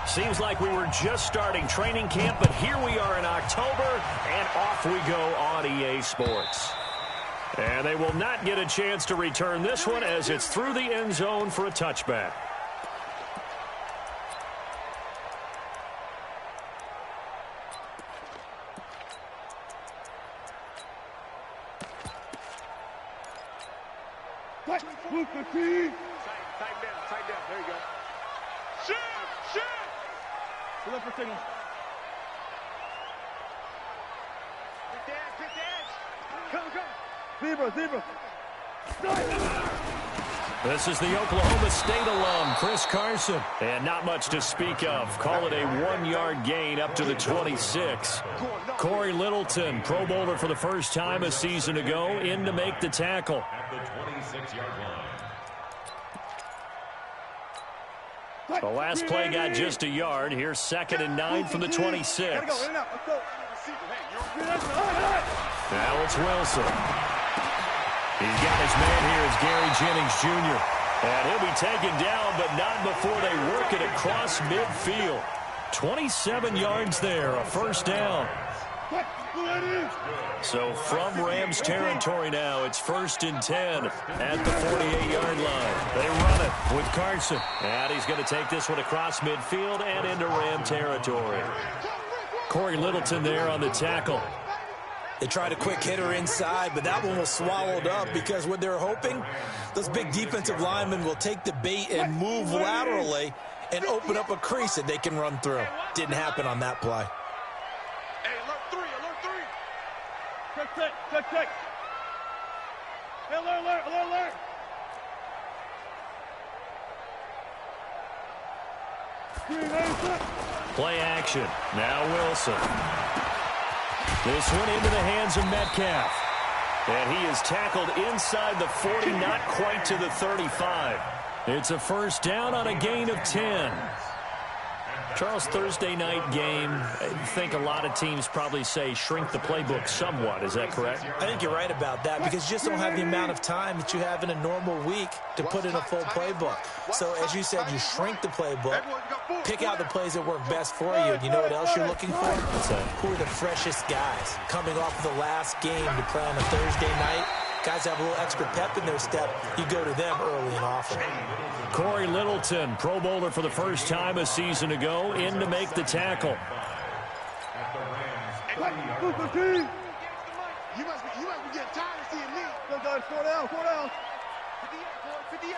Seems like we were just starting training camp, but here we are in October, and off we go on EA Sports. And they will not get a chance to return this one as it's through the end zone for a touchback. Tight down. There you go. Shoot! Pull up for signal. Pick the edge. Come. Zebra. This is the Oklahoma State alum, Chris Carson. And not much to speak of. Call it a 1-yard gain up to the 26. Corey Littleton, Pro Bowler for the first time a season ago, in to make the tackle. At the 26-yard line. The last play got just a yard. Here's 2nd and 9 from the 26. Now it's Wilson. He's got his man here as Gary Jennings Jr. And he'll be taken down, but not before they work it across midfield. 27 yards there, a first down. So from Rams territory now, it's 1st and 10 at the 48-yard line. They run it with Carson. And he's going to take this one across midfield and into Ram territory. Corey Littleton there on the tackle. They tried a quick hitter inside, but that one was swallowed up because what they're hoping, those big defensive linemen will take the bait and move laterally and open up a crease that they can run through. Didn't happen on that play. Hey, alert 3. Check. Hey, alert. Play action. Now Wilson. This one into the hands of Metcalf. And he is tackled inside the 40, not quite to the 35. It's a first down on a gain of 10. Charles, Thursday night game, I think a lot of teams probably say shrink the playbook somewhat. Is that correct? I think you're right about that because you just don't have the amount of time that you have in a normal week to put in a full playbook. So, as you said, you shrink the playbook, pick out the plays that work best for you. And you know what else you're looking for? Who are the freshest guys coming off of the last game to play on a Thursday night? Guys have a little extra pep in their step. You go to them early and often. Corey Littleton, Pro Bowler for the first time a season ago, in to make the tackle. You must be getting tired of seeing me. Slow down. 58.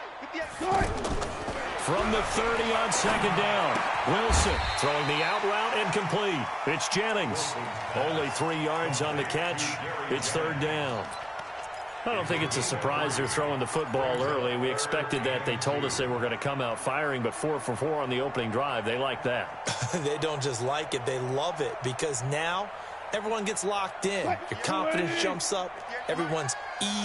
From the 30 on 2nd down. Wilson throwing the out route incomplete. It's Jennings. Only 3 yards on the catch. It's 3rd down. I don't think it's a surprise they're throwing the football early. We expected that. They told us they were going to come out firing, but 4 for 4 on the opening drive. They like that. They don't just like it. They love it because now everyone gets locked in. Your confidence jumps up. Everyone's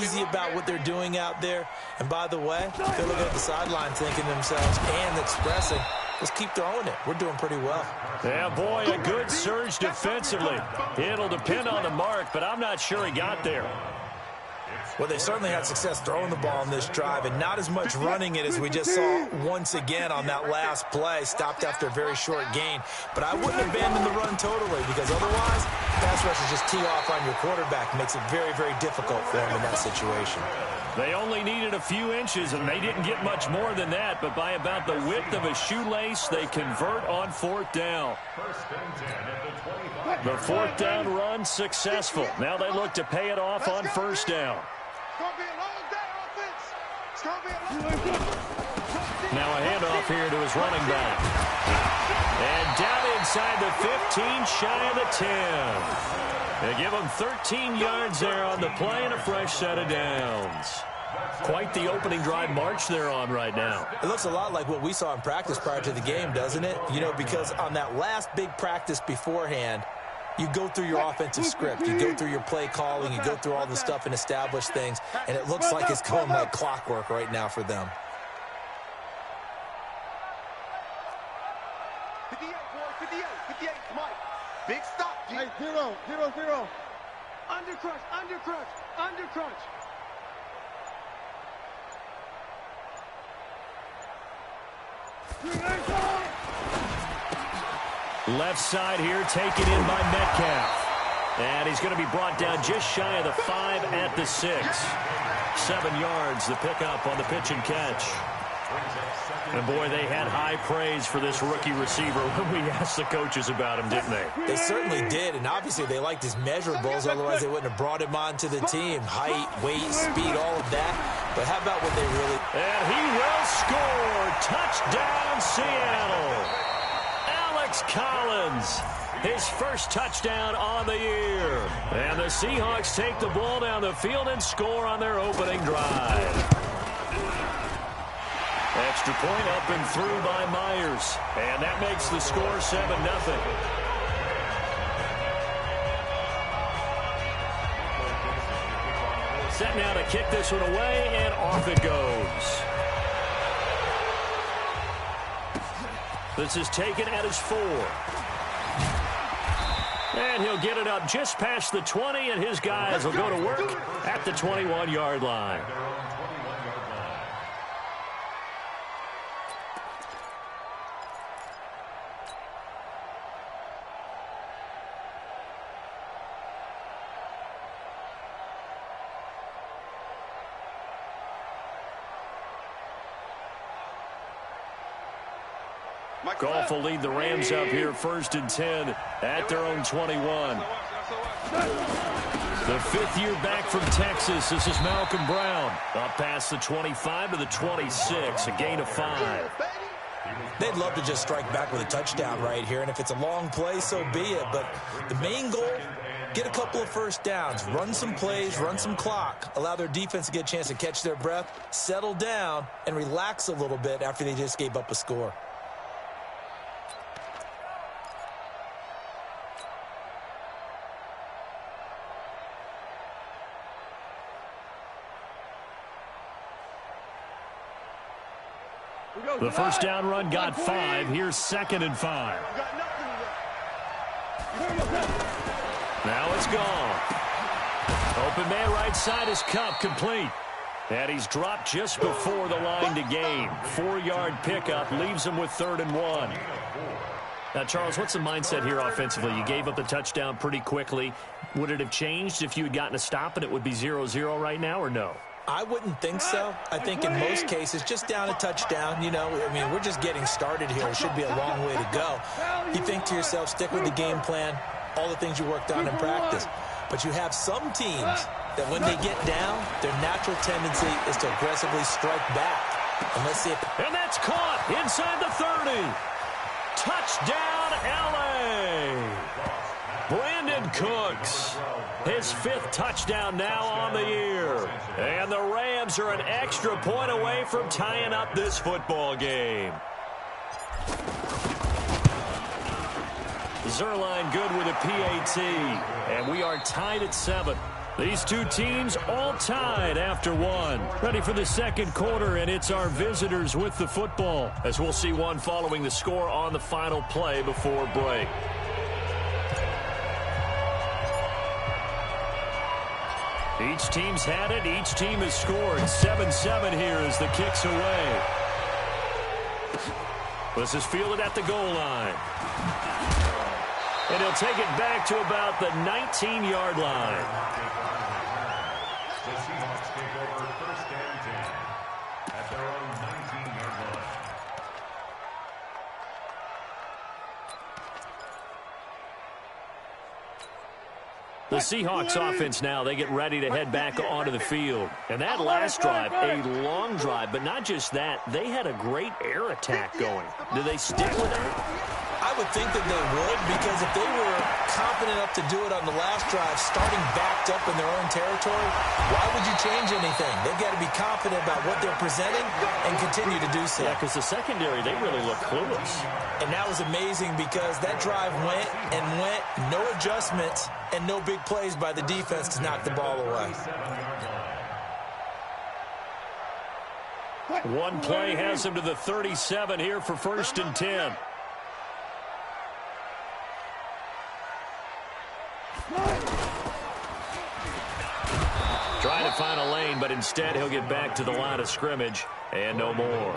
easy about what they're doing out there. And by the way, they're looking at the sideline thinking to themselves and expressing, let's keep throwing it. We're doing pretty well. Yeah, boy, a good surge defensively. It'll depend on the mark, but I'm not sure he got there. Well, they certainly had success throwing the ball in this drive and not as much running it as we just saw once again on that last play. Stopped after a very short gain. But I wouldn't abandon the run totally because otherwise, pass rushers just tee off on your quarterback. Makes it very, very difficult for him in that situation. They only needed a few inches, and they didn't get much more than that. But by about the width of a shoelace, they convert on 4th down. The 4th down run successful. Now they look to pay it off on 1st down. Now a handoff here to his running back. And down inside the 15, shy of the 10. They give him 13 yards there on the play and a fresh set of downs. Quite the opening drive march they're on right now. It looks a lot like what we saw in practice prior to the game, doesn't it? You know, because on that last big practice beforehand, you go through your offensive script. You go through your play calling. You go through all the stuff and establish things. And it looks like it's going like clockwork right now for them. 58, Mike. Big stop. Hey, 0. Undercrunch. Left side here taken in by Metcalf. And he's going to be brought down just shy of the 5 at the 6. 7 yards, the pickup on the pitch and catch. And, boy, they had high praise for this rookie receiver when we asked the coaches about him, didn't they? They certainly did, and obviously they liked his measurables. Otherwise, they wouldn't have brought him onto the team. Height, weight, speed, all of that. But how about what they really... And he will score. Touchdown, Seattle. Alex Collins, his first touchdown on the year. And the Seahawks take the ball down the field and score on their opening drive. Extra point up and through by Myers. And that makes the score 7-0. Set now to kick this one away, and off it goes. This is taken at his 4. And he'll get it up just past the 20, and his guys will go to work at the 21-yard line. Goff will lead the Rams up here 1st and 10 at their own 21. The 5th year back from Texas. This is Malcolm Brown. Up past the 25 to the 26, a gain of 5. They'd love to just strike back with a touchdown right here, and if it's a long play, so be it. But the main goal, get a couple of first downs, run some plays, run some clock, allow their defense to get a chance to catch their breath, settle down, and relax a little bit after they just gave up a score. The first down run got 5. Here's 2nd and 5. Now it's gone. Open man right side is Kupp, complete. And he's dropped just before the line to gain. 4-yard pickup leaves him with 3rd and 1. Now, Charles, what's the mindset here offensively? You gave up the touchdown pretty quickly. Would it have changed if you had gotten a stop and it would be 0-0 right now, or no? I wouldn't think so. I think in most cases, just down a touchdown, you know, I mean, we're just getting started here. It should be a long way to go. You think to yourself, stick with the game plan, all the things you worked on in practice. But you have some teams that when they get down, their natural tendency is to aggressively strike back. And let's see if... And that's caught inside the 30. Touchdown, L.A. Brandon Cooks. His 5th touchdown now on the year. And the Rams are an extra point away from tying up this football game. Zerline good with a PAT. And we are tied at 7. These two teams all tied after 1. Ready for the 2nd quarter, and it's our visitors with the football, as we'll see one following the score on the final play before break. Each team's had it. Each team has scored. 7-7 here as the kick's away. This is fielded at the goal line. And he'll take it back to about the 19-yard line. The Seahawks take over 1st and 10 at their own 19-yard line. The Seahawks offense now, they get ready to head back onto the field. And that last drive, a long drive, but not just that, they had a great air attack going. Do they stick with that? I would think that they would, because if they were confident enough to do it on the last drive, starting backed up in their own territory, why would you change anything? They've got to be confident about what they're presenting and continue to do so. Yeah, because the secondary, they really look clueless. And that was amazing because that drive went and went, no adjustments, and no big plays by the defense to knock the ball away. One play has them to the 37 here for 1st and 10. Trying to find a lane, but instead he'll get back to the line of scrimmage, and no more.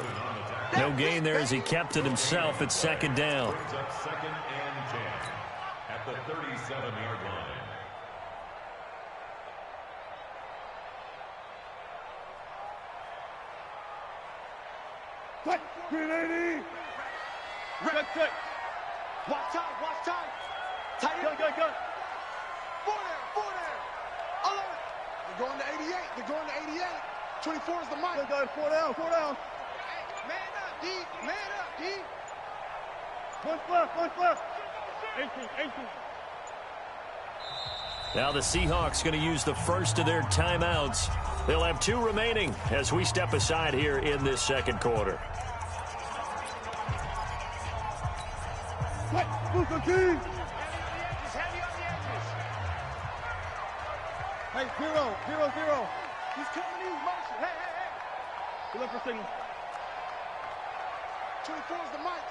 No gain there as he kept it himself at 2nd down. at the 37-yard line. Cut. Green 80. Red set. Watch time. Watch time. Tight end. Gun. Four there. 11. They're going to 88. They're going to 88. 24 is the mic. Gun. Four down. Man up, D. One flip. 18. Now the Seahawks going to use the first of their timeouts. They'll have 2 remaining as we step aside here in this second quarter. Heavy on the edges. Hey, 0. He's coming in motion. Hey. Good luck for signal. 24 is the mic.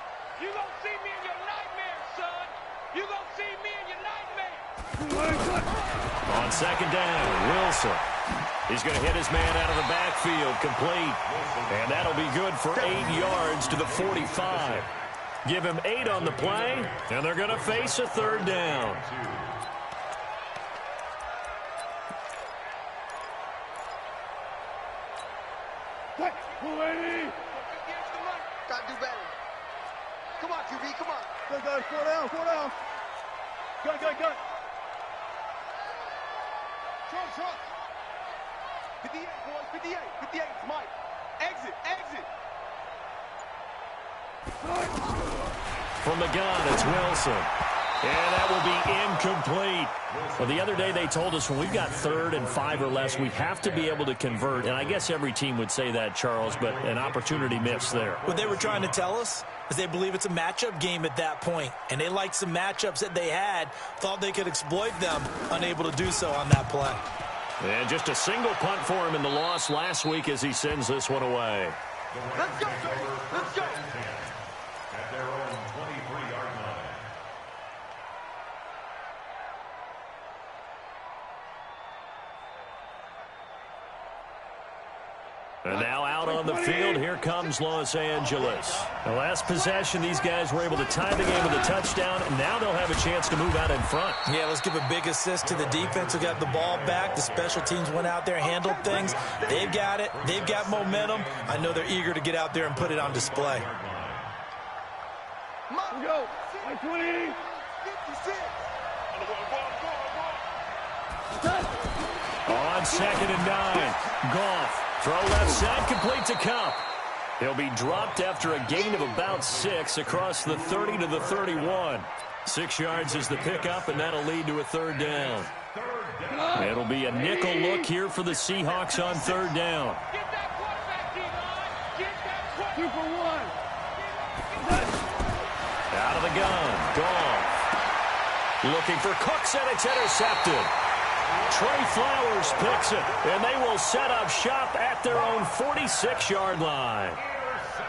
You gonna see me in your nightmare, son. You gonna see me in your nightmare. On second down, Wilson. He's going to hit his man out of the backfield, complete. And that'll be good for 8 yards to the 45. Give him 8 on the play, and they're going to face a third down. Gotta do better. Come on, QB, come on. Go. 4 down. Gun. Trump. 58, boys, 58, Mike. Exit. From the gun, it's Wilson. And that will be incomplete. Well, the other day they told us when we've got 3rd and 5 or less, we have to be able to convert. And I guess every team would say that, Charles, but an opportunity missed there. What they were trying to tell us is they believe it's a matchup game at that point. And they liked some matchups that they had, thought they could exploit them, unable to do so on that play. And just a single punt for him in the loss last week as he sends this one away. Let's go. At their own 23-yard line. And now out on the field, here comes Los Angeles. The last possession, these guys were able to tie the game with a touchdown, and now they'll have a chance to move out in front. Yeah, let's give a big assist to the defense who got the ball back. The special teams went out there, handled things. They've got it. They've got momentum. I know they're eager to get out there and put it on display. Let's go. 20. 56. On 2nd and 9, Goff. Throw left side, complete to Cup. He'll be dropped after a gain of about 6 across the 30 to the 31. 6 yards is the pickup, and that'll lead to a third down. It'll be a nickel look here for the Seahawks on third down. Get that quarterback, D-line. 2 for 1. Out of the gun, Goff. Looking for Cooks, and it's intercepted. Trey Flowers picks it, and they will set up shop at their own 46-yard line.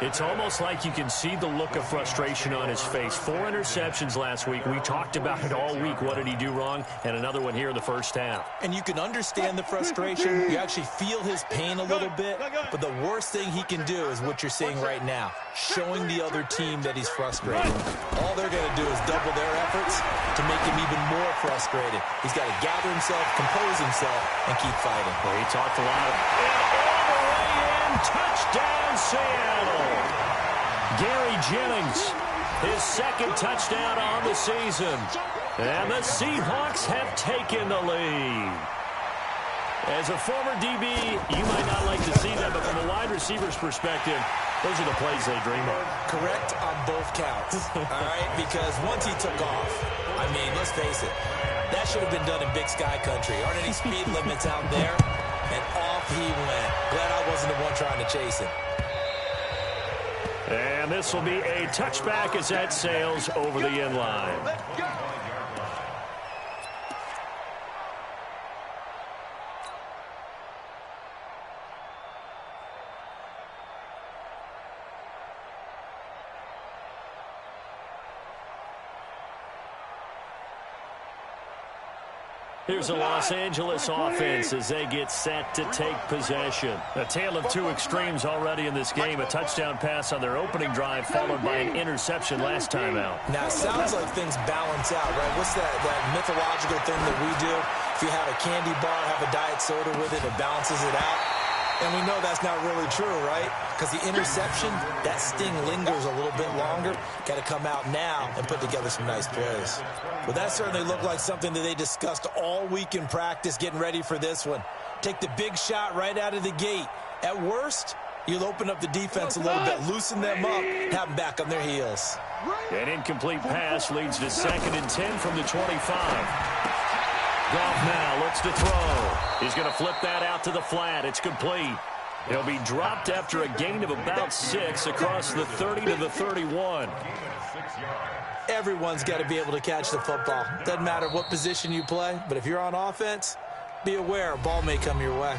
It's almost like you can see the look of frustration on his face. 4 interceptions last week. We talked about it all week. What did he do wrong? And another one here in the first half. And you can understand the frustration. You actually feel his pain a little bit. But the worst thing he can do is what you're seeing right now, showing the other team that he's frustrated. All they're going to do is double their efforts to make him even more frustrated. He's got to gather himself, compose himself, and keep fighting. Well, he talked a lot of all the way in. Touchdown, Seattle. Gary Jennings, his 2nd touchdown on the season. And the Seahawks have taken the lead. As a former DB, you might not like to see that, but from a wide receiver's perspective, those are the plays they dream of. Correct on both counts, all right? Because once he took off, I mean, let's face it, that should have been done in Big Sky Country. Aren't any speed limits out there? And off he went. Glad I wasn't the one trying to chase him. And this will be a touchback as that sails over the end line. Here's a Los Angeles offense as they get set to take possession. A tale of two extremes already in this game. A touchdown pass on their opening drive followed by an interception last time out. Now, it sounds like things balance out, right? What's that mythological thing that we do? If you have a candy bar, have a diet soda with it, it balances it out. And we know that's not really true, right? Because the interception, that sting lingers a little bit longer. Got to come out now and put together some nice plays. But that certainly looked like something that they discussed all week in practice, getting ready for this one. Take the big shot right out of the gate. At worst, you'll open up the defense a little bit, loosen them up, have them back on their heels. An incomplete pass leads to 2nd and 10 from the 25. Goff now looks to throw. He's going to flip that out to the flat. It's complete. He'll be dropped after a gain of about 6 across the 30 to the 31. Everyone's got to be able to catch the football. Doesn't matter what position you play, but if you're on offense, be aware a ball may come your way.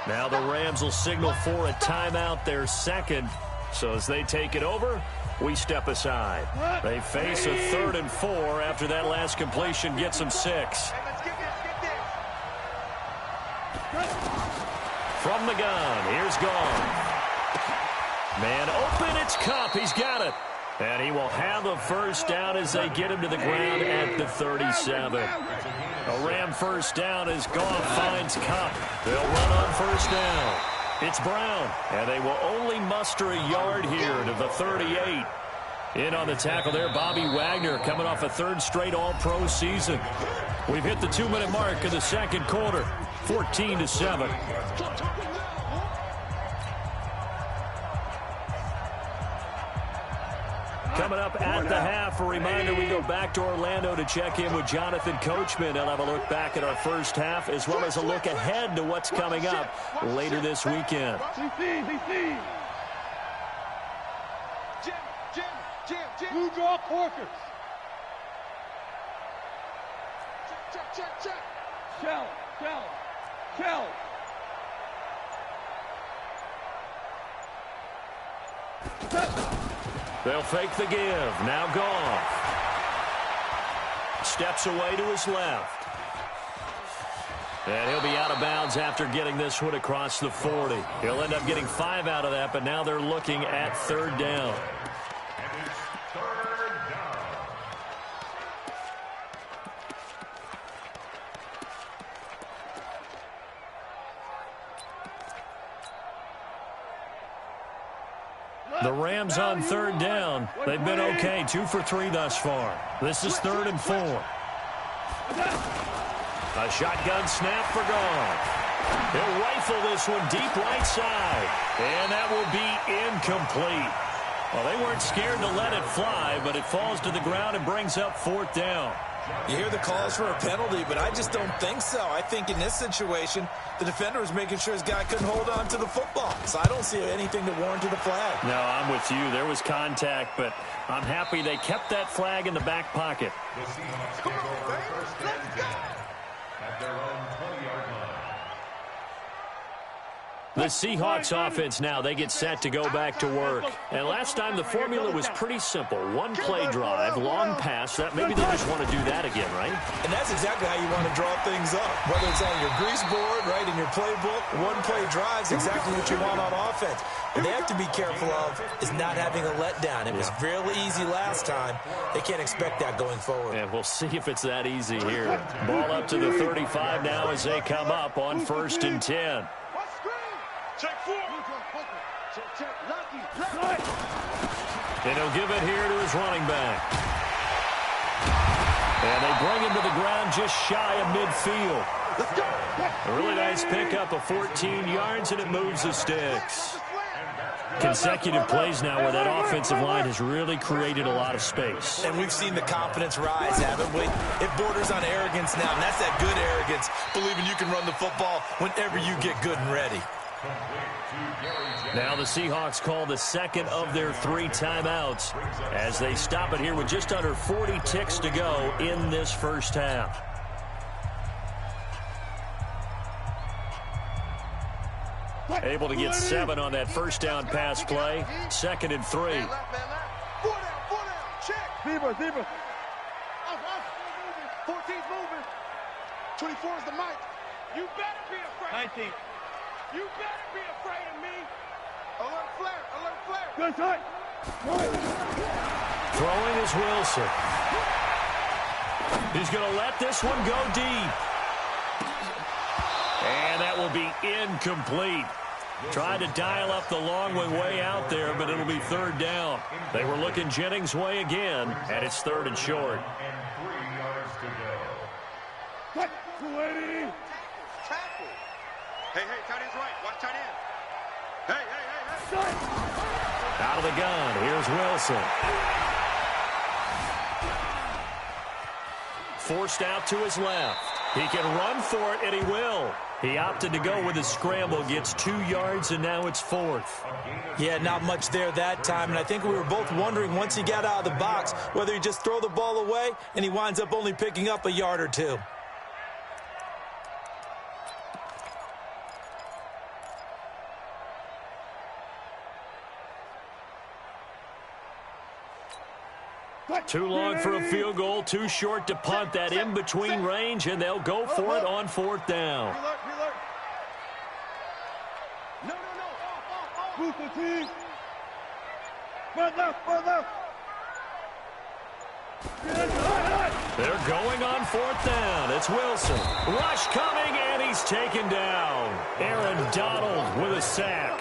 Now the Rams will signal for a timeout, their second. So as they take it over, we step aside. They face a 3rd and 4 after that last completion gets them 6. From the gun, here's Goff. Man open, it's Kupp. He's got it. And he will have a first down as they get him to the ground at the 37. A Ram first down as Goff finds Kupp. They'll run on first down. It's Brown, and they will only muster a yard here to the 38. In on the tackle there, Bobby Wagner coming off a 3rd straight All-Pro season. We've hit the 2-minute mark in the second quarter, 14-7. Coming up at the half, a reminder we go back to Orlando to check in with Jonathan Coachman. He'll have a look back at our first half as well as a look ahead to what's coming up later this weekend. Blue draw Corkers. Check. Shell. They'll fake the give. Now Goff. Steps away to his left. And he'll be out of bounds after getting this one across the 40. He'll end up getting 5 out of that, but now they're looking at 3rd down. The Rams on 3rd down. They've been okay, 2 for 3 thus far. This is 3rd and 4. A shotgun snap for Goff. He'll rifle this one deep right side. And that will be incomplete. Well, they weren't scared to let it fly, but it falls to the ground and brings up 4th down. You hear the calls for a penalty, but I just don't think so. I think in this situation, the defender was making sure his guy couldn't hold on to the football. So I don't see anything that warranted the flag. No, I'm with you. There was contact, but I'm happy they kept that flag in the back pocket. Come on, baby. Let's go. At their own 20-yard line. The Seahawks offense now, they get set to go back to work. And last time the formula was pretty simple. 1-play drive, long pass. Maybe they just want to do that again, right? And that's exactly how you want to draw things up. Whether it's on your grease board, right, in your playbook, 1-play drive's exactly what you want on offense. What they have to be careful of is not having a letdown. It was really easy last time. They can't expect that going forward. And we'll see if it's that easy here. Ball up to the 35 now as they come up on 1st and 10. Check 4. Check. Lucky. And he'll give it here to his running back. And they bring him to the ground just shy of midfield. Let's go. A really nice pickup of 14 yards, and it moves the sticks. Consecutive plays now where that offensive line has really created a lot of space. And we've seen the confidence rise, haven't we? It borders on arrogance now, and that's that good arrogance, believing you can run the football whenever you get good and ready. Now the Seahawks call the second of their 3 timeouts as they stop it here with just under 40 ticks to go in this first half. Able to get 7 on that first down pass play. 2nd and 3. 4 down. Check. Zebra. 14's moving. 24 is the mic. You better be afraid. 19. You better be afraid of me. Alert flare. Alert flare. Good side. Throwing is Wilson. He's going to let this one go deep. And that will be incomplete. Tried to dial up the long way out there, but it'll be third down. They were looking Jennings' way again, and it's third and short. And 3 yards to go. What? 280. Tackle. Hey, tight end's right. Watch tight end. Hey. Out of the gun, here's Wilson. Forced out to his left. He can run for it, and he will. He opted to go with a scramble, gets 2 yards, and now it's fourth. Yeah, not much there that time, and I think we were both wondering once he got out of the box whether he'd just throw the ball away, and he winds up only picking up a yard or two. Too long for a field goal, too short to punt. That in-between range, and they'll go for it on fourth down. Reload. No. Move the team. Run left. They're going on fourth down. It's Wilson. Rush coming, and he's taken down. Aaron Donald with a sack.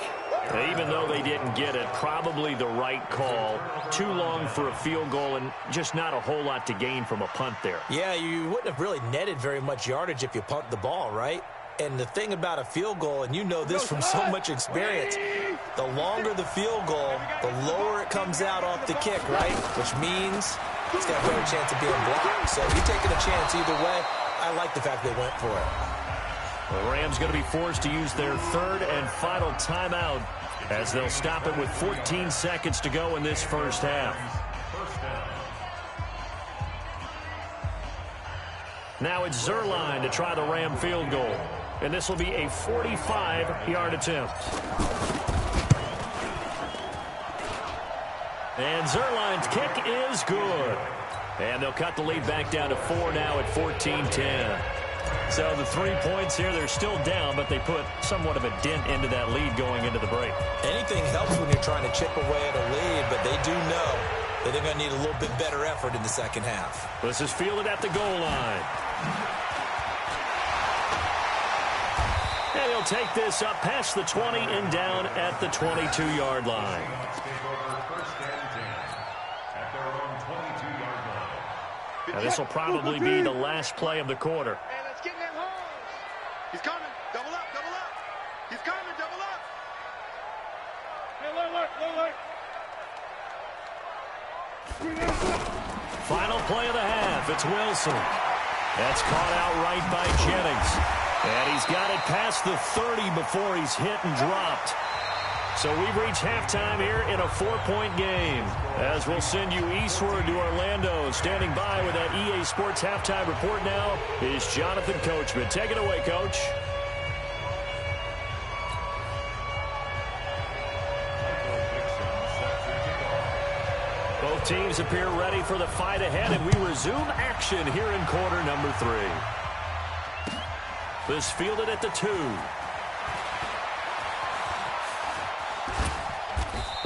Even though they didn't get it, probably the right call. Too long for a field goal and just not a whole lot to gain from a punt there. Yeah, you wouldn't have really netted very much yardage if you punt the ball, right? And the thing about a field goal, and you know this from so much experience, the longer the field goal, the lower it comes out off the kick, right? Which means it's got a better chance of being blocked. So you're taking a chance either way. I like the fact they went for it. The Rams going to be forced to use their third and final timeout as they'll stop it with 14 seconds to go in this first half. Now it's Zerline to try the Ram field goal. And this will be a 45-yard attempt. And Zerline's kick is good. And they'll cut the lead back down to 4 now at 14-10. So the 3 points here, they're still down, but they put somewhat of a dent into that lead going into the break. Anything helps when you're trying to chip away at a lead, but they do know that they're going to need a little bit better effort in the second half. This is fielded at the goal line. And he'll take this up past the 20 and down at the 22-yard line. Now this will probably be the last play of the quarter. He's coming. Double up. He's coming. Double up. Hey, look. Final play of the half. It's Wilson. That's caught out right by Jennings. And he's got it past the 30 before he's hit and dropped. So we've reached halftime here in a 4-point game. As we'll send you eastward to Orlando. Standing by with that EA Sports halftime report now is Jonathan Coachman. Take it away, Coach. Both teams appear ready for the fight ahead, and we resume action here in quarter number 3. This fielded at the 2.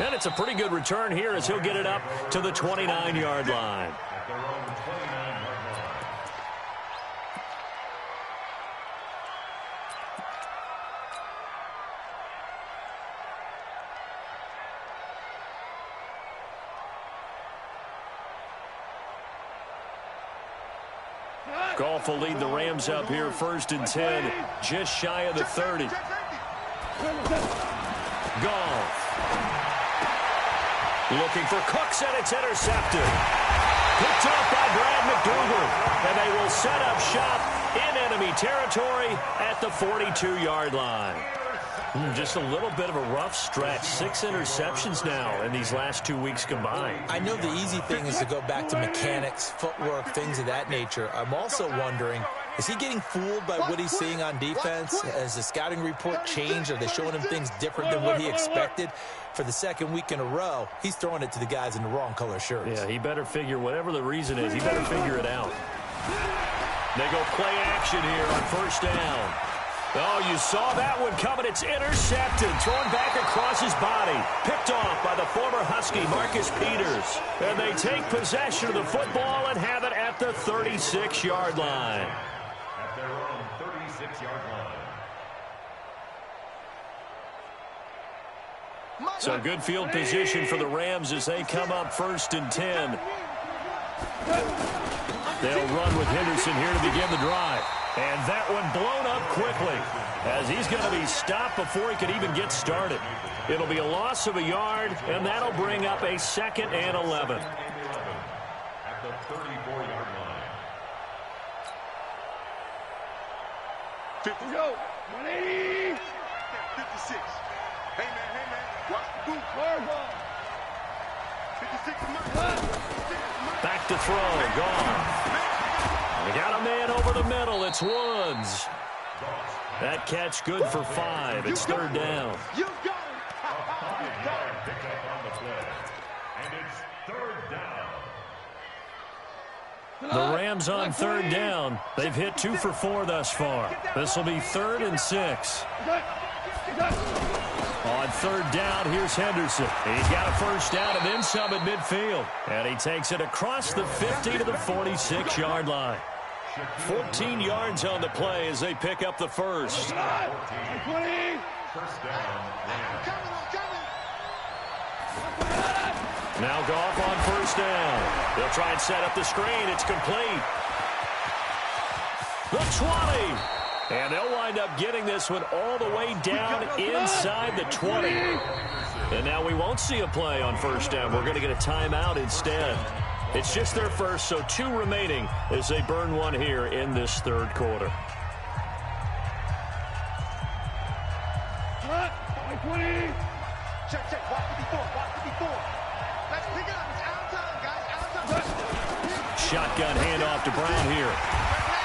And it's a pretty good return here as he'll get it up to the 29-yard line. Goff will lead the Rams up here first and 10, just shy of the 30. Goff. Looking for Cooks, and it's intercepted. Picked off by Brad McDougal. And they will set up shop in enemy territory at the 42-yard line. Just a little bit of a rough stretch. 6 interceptions now in these last 2 weeks combined. I know the easy thing is to go back to mechanics, footwork, things of that nature. I'm also wondering, is he getting fooled by what he's seeing on defense? Has the scouting report changed? Are they showing him things different than what he expected? For the second week in a row, he's throwing it to the guys in the wrong color shirts. Yeah, he better figure, whatever the reason is, he better figure it out. They go play action here on first down. Oh, you saw that one coming. It's intercepted. Thrown back across his body. Picked off by the former Husky, Marcus Peters. And they take possession of the football and have it at the 36-yard line. At their own 36-yard line. So good field position for the Rams as they come up 1st and 10. They'll run with Henderson here to begin the drive. And that one blown up quickly as he's going to be stopped before he could even get started. It'll be a loss of a yard, and that'll bring up a 2nd and 11. At the 34-yard line. 50, go. 180. 56. Hey, man. Watch the boot. 56. Back to throw. Gone. They got a man over the middle. It's Woods. That catch good for 5. It's 3rd down. You got it. Pick up on the play. And it's 3rd down. The Rams on 3rd down. They've hit 2 for 4 thus far. This will be 3rd and 6. On 3rd down, here's Henderson. He's got a first down and then some at midfield. And he takes it across the 50 to the 46-yard line. 14 yards on the play as they pick up the first. 20. First down. Now Goff on first down. They'll try and set up the screen. It's complete. The 20. And they'll wind up getting this one all the way down inside the 20. And now we won't see a play on first down. We're going to get a timeout instead. It's just their first, so 2 remaining as they burn one here in this 3rd quarter. 20. Check. Watch the before. Let's pick it up. It's out of time, guys. Out of time. Shotgun handoff to Brown here.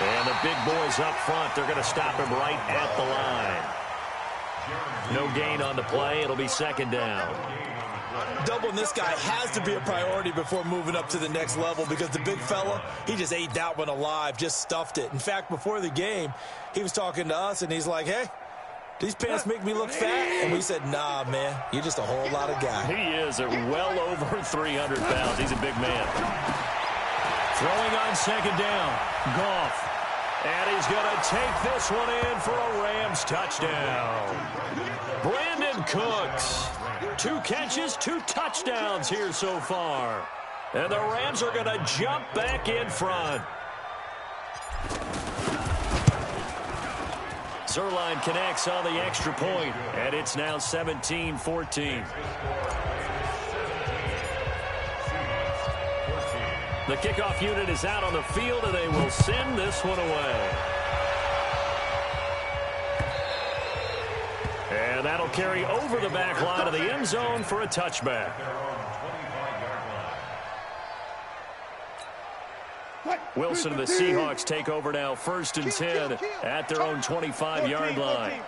And the big boys up front, they're going to stop him right at the line. No gain on the play. It'll be 2nd down. Doubling this guy has to be a priority before moving up to the next level because the big fella, he just ate that one alive, just stuffed it. In fact, before the game, he was talking to us, and he's like, hey, these pants make me look fat. And we said, nah, man, you're just a whole lot of guy. He is at well over 300 pounds. He's a big man. Throwing on 2nd down, Goff. And he's going to take this one in for a Rams touchdown. Brandon Cooks. 2 catches, 2 touchdowns here so far. And the Rams are going to jump back in front. Zerline connects on the extra point, and it's now 17-14. The kickoff unit is out on the field, and they will send this one away. And that'll carry over the back line of the end zone for a touchback. Wilson and the Seahawks take over now 1st and 10 at their own 25-yard line.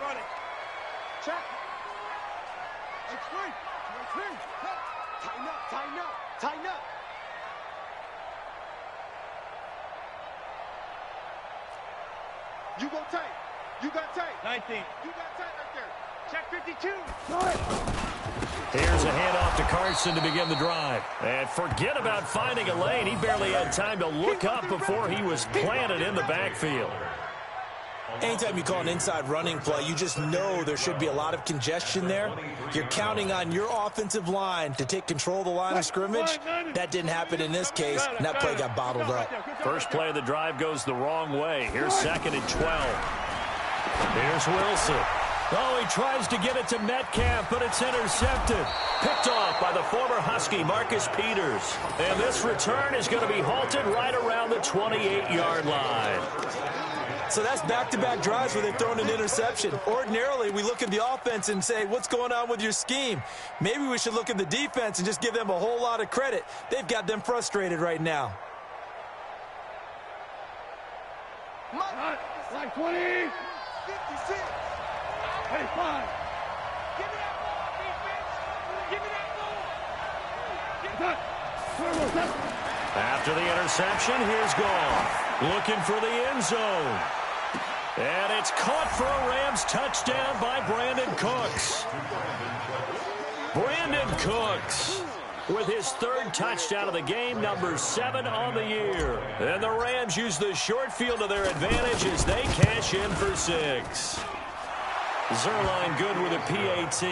Tighten up. You go tight. You got tight. 19. You got tight right there. Check 52. Here's a handoff to Carson to begin the drive. And forget about finding a lane. He barely had time to look up before he was planted in the backfield. Anytime you call an inside running play, you just know there should be a lot of congestion there. You're counting on your offensive line to take control of the line of scrimmage. That didn't happen in this case, and that play got bottled up. First play of the drive goes the wrong way. Here's 2nd and 12. Here's Wilson. Oh, he tries to get it to Metcalf, but it's intercepted. Picked off by the former Husky, Marcus Peters. And this return is going to be halted right around the 28-yard line. So that's back-to-back drives where they've thrown an interception. Ordinarily, we look at the offense and say, what's going on with your scheme? Maybe we should look at the defense and just give them a whole lot of credit. They've got them frustrated right now. Like 20. 56. 25. Give me that ball, defense. Give me that ball. After the interception, here's Goff. Looking for the end zone. And it's caught for a Rams touchdown by Brandon Cooks. Brandon Cooks with his third touchdown of the game, number 7 on the year. And the Rams use the short field to their advantage as they cash in for 6. Zerline good with a PAT.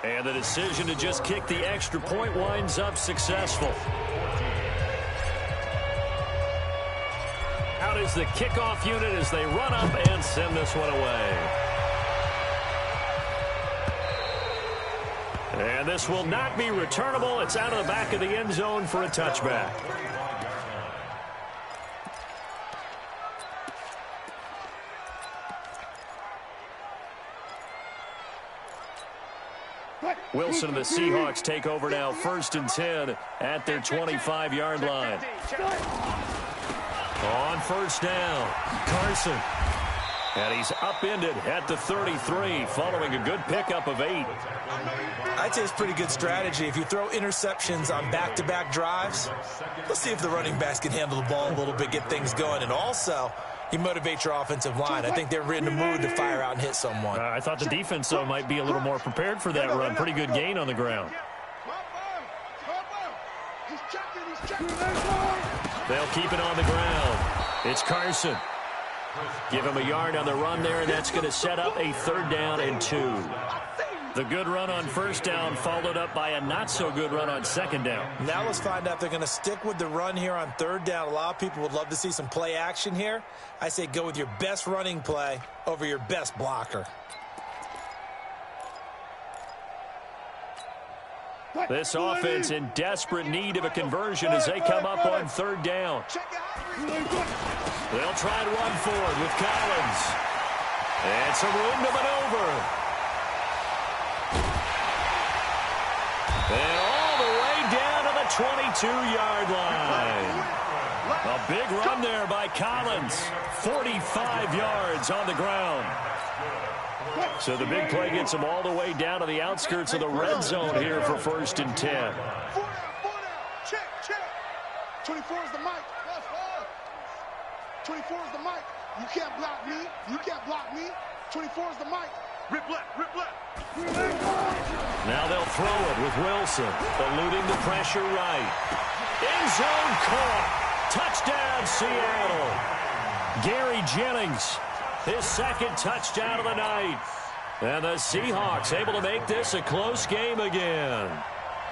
And the decision to just kick the extra point winds up successful. Out is the kickoff unit as they run up and send this one away. And this will not be returnable. It's out of the back of the end zone for a touchback. Wilson and the Seahawks take over now, 1st and 10 at their 25-yard line. On 1st down, Carson. And he's upended at the 33 following a good pickup of 8. I'd say it's pretty good strategy. If you throw interceptions on back-to-back drives, let's see if the running backs can handle the ball a little bit, get things going. And also, you motivate your offensive line. I think they're in the mood to fire out and hit someone. I thought the defense, though, might be a little more prepared for that run. Pretty good gain on the ground. They'll keep it on the ground. It's Carson. Give him a yard on the run there, and that's going to set up a 3rd down and 2. The good run on 1st down followed up by a not-so-good run on 2nd down. Now let's find out if they're going to stick with the run here on 3rd down. A lot of people would love to see some play action here. I say go with your best running play over your best blocker. This offense in desperate need of a conversion as they come up on 3rd down. They'll try and run forward with Collins. And some room to maneuver. And all the way down to the 22-yard line. A big run there by Collins. 45 yards on the ground. So the big play gets them all the way down to the outskirts of the red zone here for 1st and 10. 4 down. Check. 24 is the mic. 24 is the mic. You can't block me. 24 is the mic. Rip left. Now they'll throw it with Wilson, eluding the pressure right. End zone caught. Touchdown, Seattle. Gary Jennings, his 2nd touchdown of the night. And the Seahawks able to make this a close game again.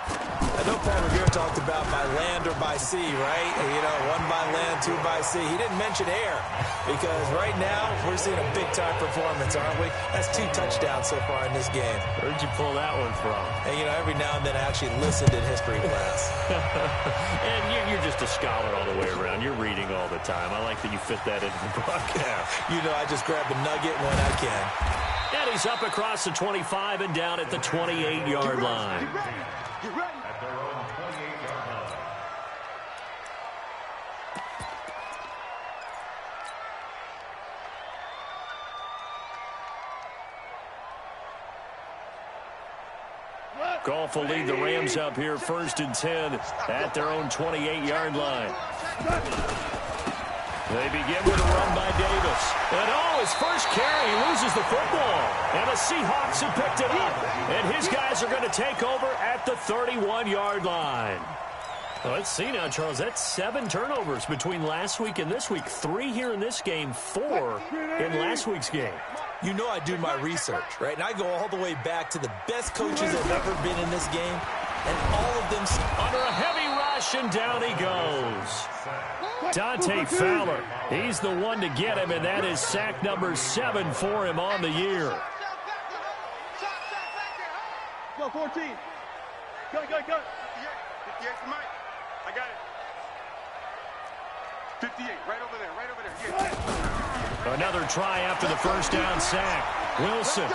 I know Paul Revere talked about by land or by sea, right? You know, 1 by land, 2 by sea. He didn't mention air because right now we're seeing a big-time performance, aren't we? That's 2 touchdowns so far in this game. Where'd you pull that one from? And, you know, every now and then I actually listened in history class. And you're just a scholar all the way around. You're reading all the time. I like that you fit that into the broadcast. You know, I just grab a nugget when I can. And he's up across the 25 and down at the 28-yard line. Get ready. At their own 28-yard line. Goff will lead the Rams up here 1st and 10 at their own 28-yard line. They begin with a run by Davis. And his first carry, he loses the football. And the Seahawks have picked it up. And his guys are going to take over at the 31-yard line. Well, let's see now, Charles. That's 7 turnovers between last week and this week. 3 here in this game, 4 in last week's game. You know I do my research, right? And I go all the way back to the best coaches that have ever been in this game. And all of them under a heavy rush, and down he goes. Dante Fowler, he's the one to get him, and that is sack number 7 for him on the year. Go, 14. Go. 58 for Mike. I got it. 58, right over there. Yeah. Another try after the first down sack. Wilson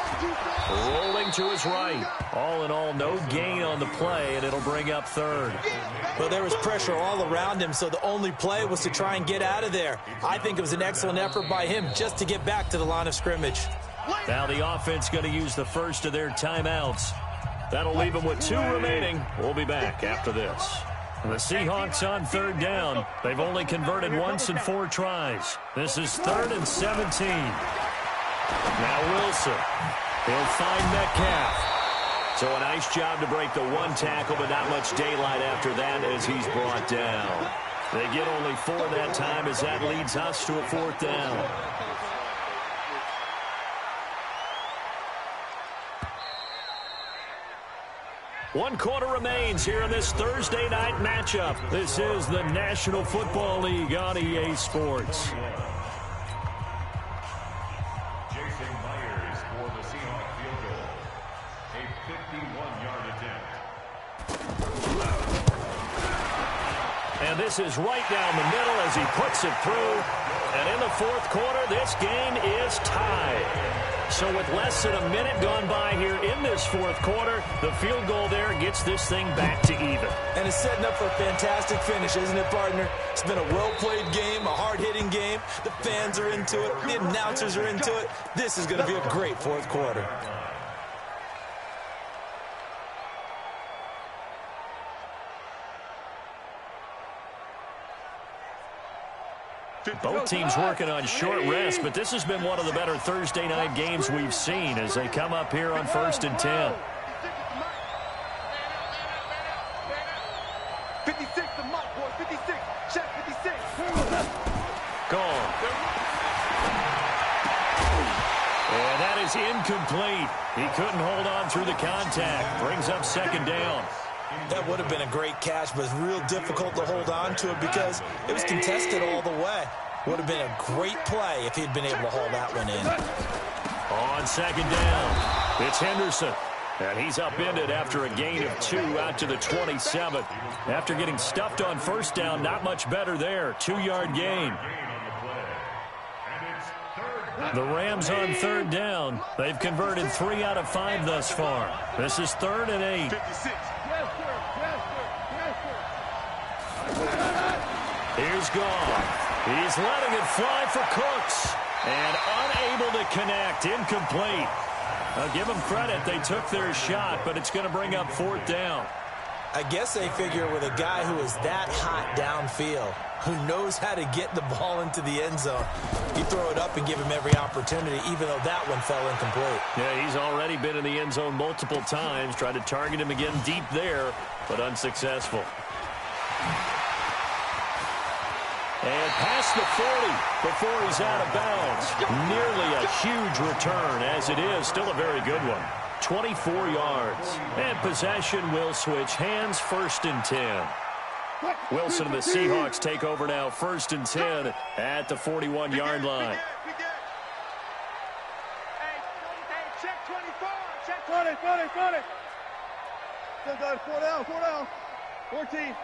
rolling to his right. All in all, no gain on the play, and it'll bring up 3rd. Well, there was pressure all around him, so the only play was to try and get out of there. I think it was an excellent effort by him just to get back to the line of scrimmage. Now the offense going to use the first of their timeouts. That'll leave them with 2 remaining. We'll be back after this. The Seahawks on third down. They've only converted once in 4 tries. This is 3rd and 17. Now Wilson. He'll find Metcalf. So a nice job to break the 1 tackle, but not much daylight after that as he's brought down. They get only 4 that time as that leads us to a 4th down. One quarter remains here in this Thursday night matchup. This is the National Football League on EA Sports. Jason Myers for the Seahawks field goal. A 51-yard attempt. And this is right down the middle as he puts it through. And in the 4th quarter, this game is tied. So with less than a minute gone by here in this 4th quarter, the field goal there gets this thing back to even. And it's setting up for a fantastic finish, isn't it, partner? It's been a well-played game, a hard-hitting game. The fans are into it. The announcers are into it. This is going to be a great 4th quarter. Both teams working on short rest, but this has been one of the better Thursday night games we've seen as they come up here on 1st and 10. 56, the mark, boy. 56. Check 56. Gone. And that is incomplete. He couldn't hold on through the contact. Brings up 2nd down. That would have been a great catch, but it's real difficult to hold on to it because it was contested all the way. Would have been a great play if he'd been able to haul that one in. On 2nd down, it's Henderson. And he's upended after a gain of 2 out to the 27. After getting stuffed on 1st down, not much better there. 2-yard gain. The Rams on 3rd down. They've converted 3 out of 5 thus far. This is 3rd and 8. 56. Here's Goff. He's letting it fly for Cooks. And unable to connect. Incomplete. I'll give them credit. They took their shot, but it's going to bring up 4th down. I guess they figure with a guy who is that hot downfield, who knows how to get the ball into the end zone, you throw it up and give him every opportunity, even though that one fell incomplete. Yeah, he's already been in the end zone multiple times. Tried to target him again deep there, but unsuccessful. And past the 40 before he's out of bounds. Nearly a huge return, as it is. Still a very good one. 24 yards. And possession will switch hands. 1st and 10. Wilson and the Seahawks take over now. 1st and 10 at the 41-yard line. Hey, check 24. Check 20. 4 down. 14.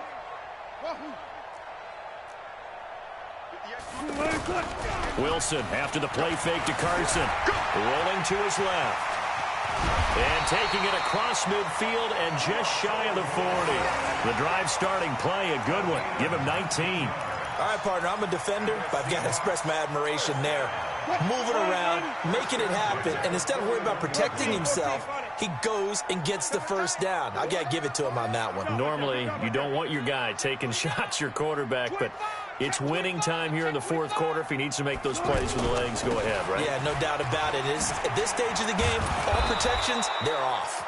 Wilson after the play fake to Carson. Rolling to his left. And taking it across midfield and just shy of the 40. The drive starting play, a good one. Give him 19. All right, partner, I'm a defender, but I've got to express my admiration there. Moving around, making it happen, and instead of worrying about protecting himself, he goes and gets the 1st down. I got to give it to him on that one. Normally, you don't want your guy taking shots, your quarterback, but it's winning time here in the 4th quarter. If he needs to make those plays with the legs, go ahead, right? Yeah, no doubt about it. At this stage of the game, all protections, they're off.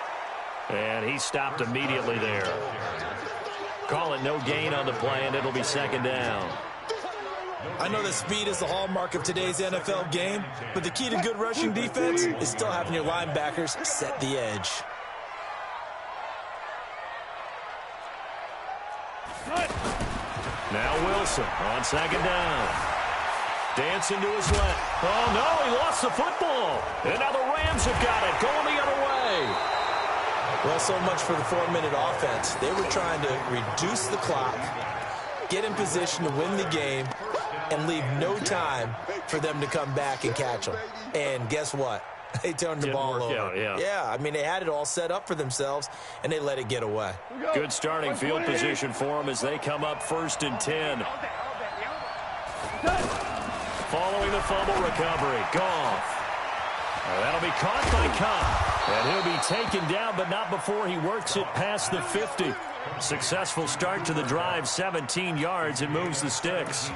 And he stopped immediately there. Call it no gain on the play, and it'll be 2nd down. I know that speed is the hallmark of today's NFL game, but the key to good rushing defense is still having your linebackers set the edge. Now Wilson on 2nd down. Dancing to his left. Oh, no, he lost the football. And now the Rams have got it, going the other way. Well, so much for the 4-minute offense. They were trying to reduce the clock, get in position to win the game, and leave no time for them to come back and catch them. And guess what? They turned the ball over. Yeah, I mean, they had it all set up for themselves, and they let it get away. Good starting field position for them as they come up 1st and 10. Following the fumble recovery, Goff. That'll be caught by Cobb. And he'll be taken down, but not before he works it past the 50. Successful start to the drive, 17 yards. It moves the sticks.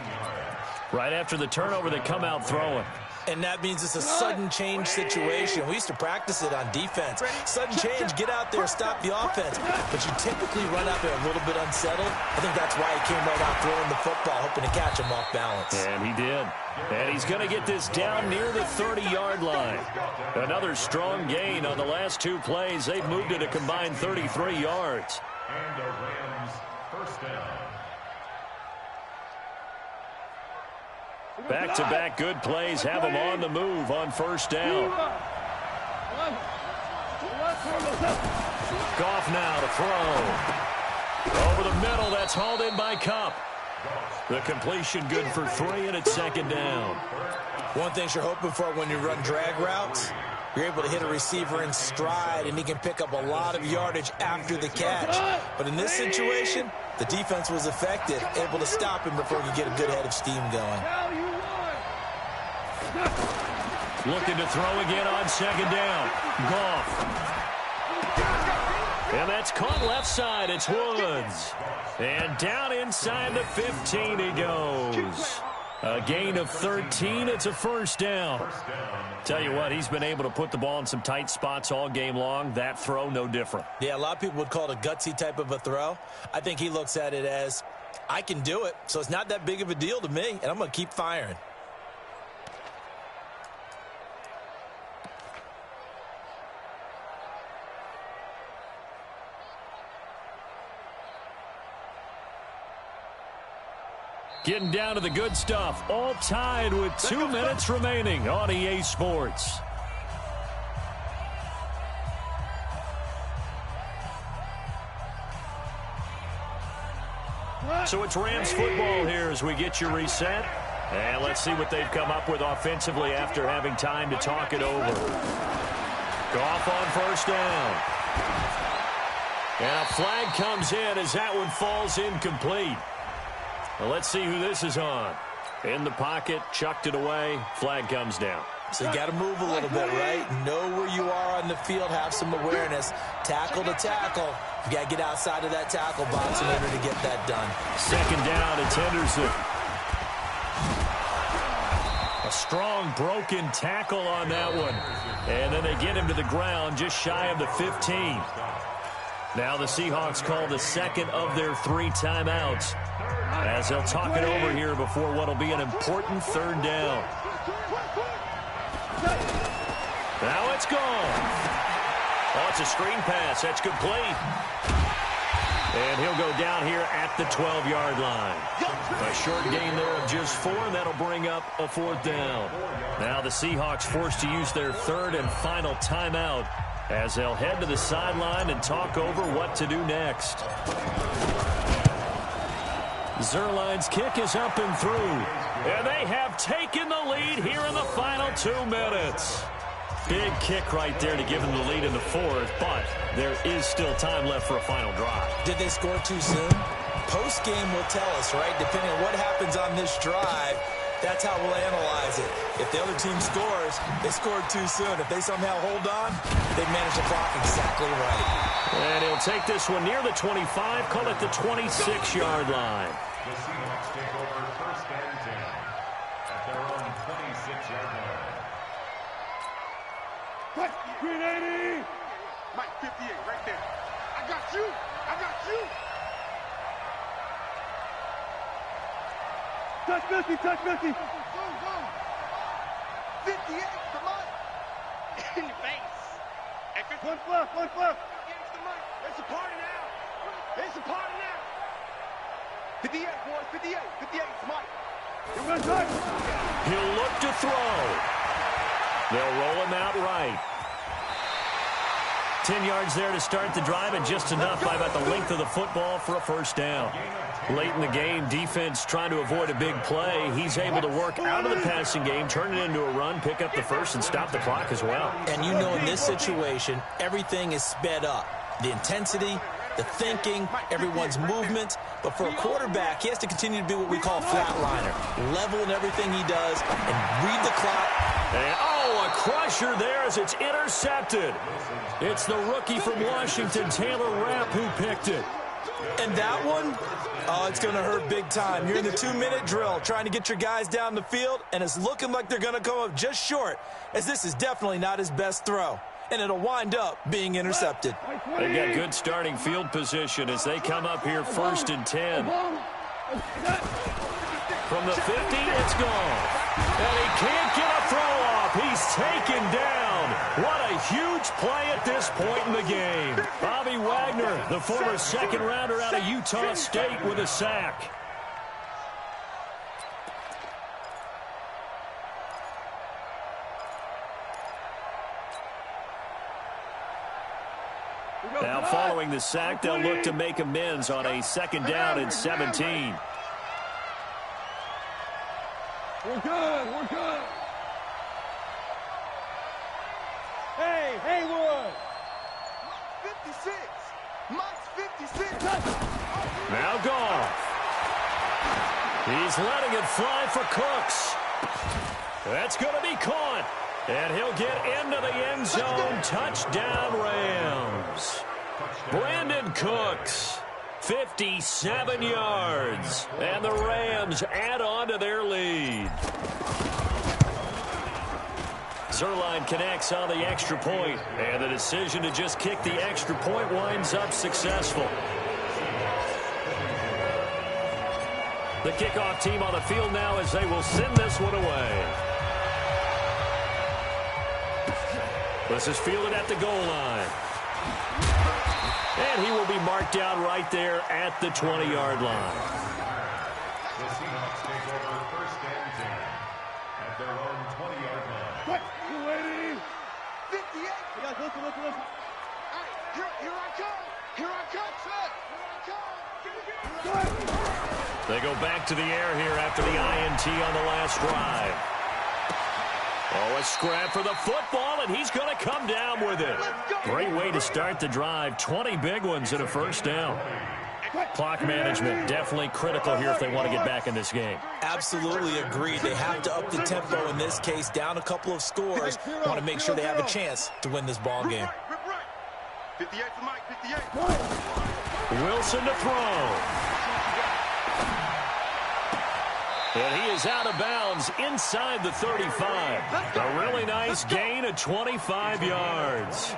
Right after the turnover, they come out throwing. And that means it's a sudden change situation. We used to practice it on defense. Sudden change, get out there, stop the offense. But you typically run out there a little bit unsettled. I think that's why he came right out throwing the football, hoping to catch him off balance. And he did. And he's going to get this down near the 30-yard line. Another strong gain on the last two plays. They've moved it a combined 33 yards. And the Rams first down. Back-to-back good plays have them on the move on first down. Goff now to throw. Over the middle, that's hauled in by Kupp. The completion good for 3, and it's second down. One thing you're hoping for when you run drag routes, you're able to hit a receiver in stride, and he can pick up a lot of yardage after the catch. But in this situation, the defense was effective, able to stop him before he could get a good head of steam going. Looking to throw again on second down. Goff. And that's caught left side. It's Woods. And down inside the 15 he goes. A gain of 13. It's a first down. Tell you what, he's been able to put the ball in some tight spots all game long. That throw, no different. Yeah, a lot of people would call it a gutsy type of a throw. I think he looks at it as, I can do it, so it's not that big of a deal to me, and I'm going to keep firing. Getting down to the good stuff. All tied with 2 minutes remaining on EA Sports. So it's Rams football here as we get you reset. And let's see what they've come up with offensively after having time to talk it over. Goff on first down. And a flag comes in as that one falls incomplete. Well, let's see who this is on. In the pocket, chucked it away, flag comes down. So you got to move a little bit, right? Know where you are on the field, have some awareness. Tackle to tackle. You got to get outside of that tackle box in order to get that done. Second down, it's Henderson. A strong broken tackle on that one. And then they get him to the ground just shy of the 15. Now the Seahawks call the second of their 3 timeouts, as they'll talk it over here before what will be an important third down. Now it's gone. Oh, it's a screen pass. That's complete. And he'll go down here at the 12-yard line. A short gain there of just 4, and that'll bring up a 4th down. Now the Seahawks forced to use their 3rd and final timeout, as they'll head to the sideline and talk over what to do next. Zerline's kick is up and through. And they have taken the lead here in the final 2 minutes. Big kick right there to give them the lead in the 4th, but there is still time left for a final drive. Did they score too soon? Post-game will tell us, right? Depending on what happens on this drive, that's how we'll analyze it. If the other team scores, they scored too soon. If they somehow hold on, they manage the clock exactly right. And he'll take this one near the 25, call it the 26-yard line. The Seahawks take over first and 10 at their own 26-yard line. Green 80! Mike 58, right there. I got you! I got you! Touch Missy! Touch Missy! Go, go! 58, come on! In your face! One flip! One flip! It's a party now! It's a party now! 58, boys! 58! 58, it's Mike! You're gonna touch! He'll look to throw. They'll roll him out right. 10 yards there to start the drive, and just enough by about the length of the football for a first down. Late in the game, defense trying to avoid a big play. He's able to work out of the passing game, turn it into a run, pick up the first, and stop the clock as well. And you know in this situation, everything is sped up. The intensity, the thinking, everyone's movement. But for a quarterback, he has to continue to be what we call a flatliner. Level in everything he does and read the clock. And, oh, a crusher there as it's intercepted. It's the rookie from Washington, Taylor Rapp, who picked it. And that one, oh, it's going to hurt big time. You're in the 2-minute drill trying to get your guys down the field, and it's looking like they're going to come up just short, as this is definitely not his best throw. And it'll wind up being intercepted. They've got good starting field position as they come up here 1st and 10. From the 50, it's gone. And he can't get a throw off. He's taken down. What a huge play at this point in the game. Bobby Wagner, the former second-rounder out of Utah State, with a sack. Now following the sack, they'll look to make amends on a 2nd down and 17. We're good. We're good. Hey, Haywood. 56. Mike's 56. Now Goff. He's letting it fly for Cooks. That's going to be caught. And he'll get into the end zone. Touchdown, Rams. Brandon Cooks, 57 yards. And the Rams add on to their lead. Zerline connects on the extra point, and the decision to just kick the extra point winds up successful. The kickoff team on the field now as they will send this one away. This is fielded at the goal line. And he will be marked down right there at the 20-yard line. The Seahawks take over 1st and 10 at their own 20-yard line. 58. Guys, listen. All right, here I come. Here I come, sir. Here I come. They go back to the air here after the INT on the last drive. Oh, a scrap for the football, and he's going to come down with it. Great way to start the drive. 20 big ones and a 1st down. Clock management definitely critical here if they want to get back in this game. Absolutely agreed. They have to up the tempo in this case, down a couple of scores. Want to make sure they have a chance to win this ball game. 58 for Mike, 58. Wilson to throw. And he is out of bounds inside the 35. A really nice gain of 25 yards.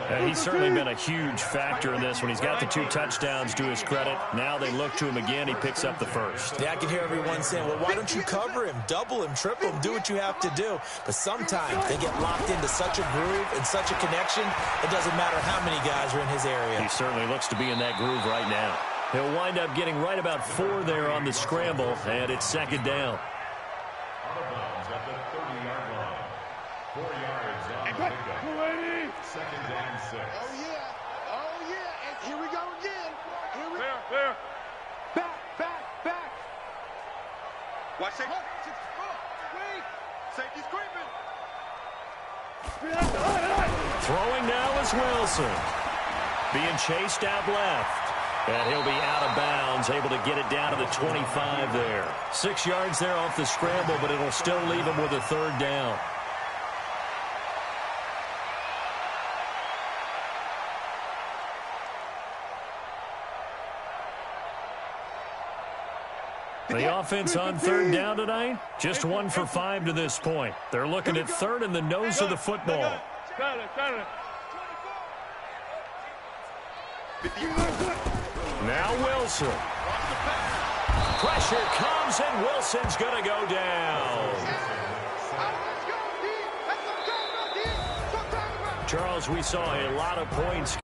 And he's certainly been a huge factor in this one. He's got the 2 touchdowns to his credit. Now they look to him again. He picks up the 1st. Yeah, I can hear everyone saying, well, why don't you cover him, double him, triple him, do what you have to do. But sometimes they get locked into such a groove and such a connection, it doesn't matter how many guys are in his area. He certainly looks to be in that groove right now. He'll wind up getting right about 4 there on the scramble, and it's 2nd down. Out of bounds at the 30-yard line. 4 yards on the pickup. 2nd and 6. Oh, yeah. And here we go again. There. Back. Watch safety. Wait. Safety's creeping. Throwing now is Wilson. Being chased out left. And he'll be out of bounds, able to get it down to the 25 there. 6 yards there off the scramble, but it'll still leave him with a 3rd down. The offense on 3rd down tonight, just 1 for 5 to this point. They're looking at 3rd in the nose of the football. Now Wilson. Pressure comes, and Wilson's going to go down. Charles, we saw a lot of points